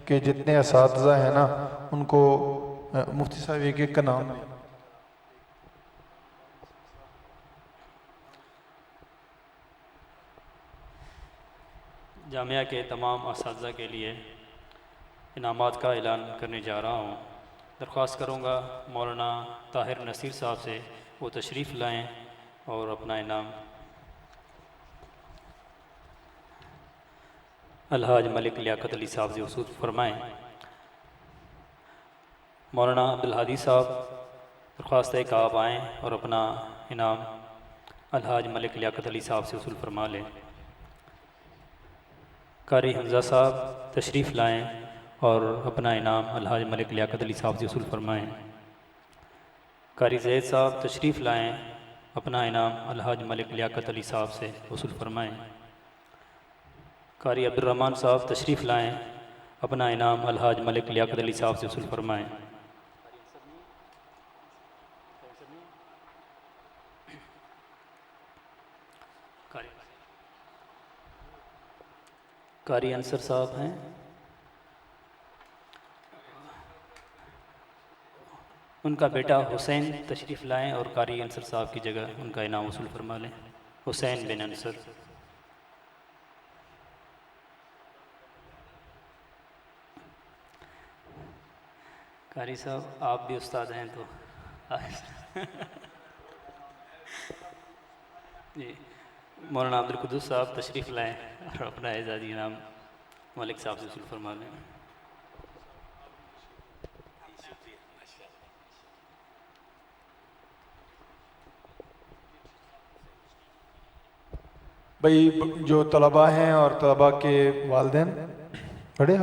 कि जितने असातिज़ा हैं ना उनको मुफ्ती साहब एक एक का नाम लें। जामिया के तमाम असातिज़ा के लिए इनामात का ऐलान करने जा रहा हूँ। दरख्वास्त करूँगा मौलाना ताहिर नसीर साहब से वो तशरीफ़ लाएँ और अपना इनाम अलहाज मलिक लियाकत अली साहब से वसूल फरमाएँ। मौलाना अब्दुल हादी साहब दरख्वास्त है कि आप आएँ और अपना इनाम अलहाज मलिक लियाकत अली साहब से वसूल फरमा लें। कारी हमज़ा साहब तशरीफ़ लाएँ और अपना इनाम अलहाज मलिक लियाकत अली साहब से वसूल फरमाएँ। कारी जैद साहब तशरीफ़ लाएँ, अपना इनाम अलहाज मलिक लियाकत अली साहब से वसूल फरमाएँ। कारी अब्दुर्रहमान साहब तशरीफ़ लाएँ, अपना इनाम अलहाज मलिक लियाकत अली साहब से वसूल फरमाएँ। कारी अंसर साहब हैं, उनका बेटा हुसैन तशरीफ़ लाएँ और कारी अंसर साहब की जगह उनका इनाम वसूल फरमा लें। हुसैन बिन अंसर। कारी साहब आप भी उस्ताद हैं तो जी। मौलाना अब्दुल कुद्दूस साहब तशरीफ़ लाएँ और अपना एजाज़ी इनाम मलिक साहब से वसूल फरमा लें। भाई जो तलबा हैं और तलबा के वालिदैन बड़े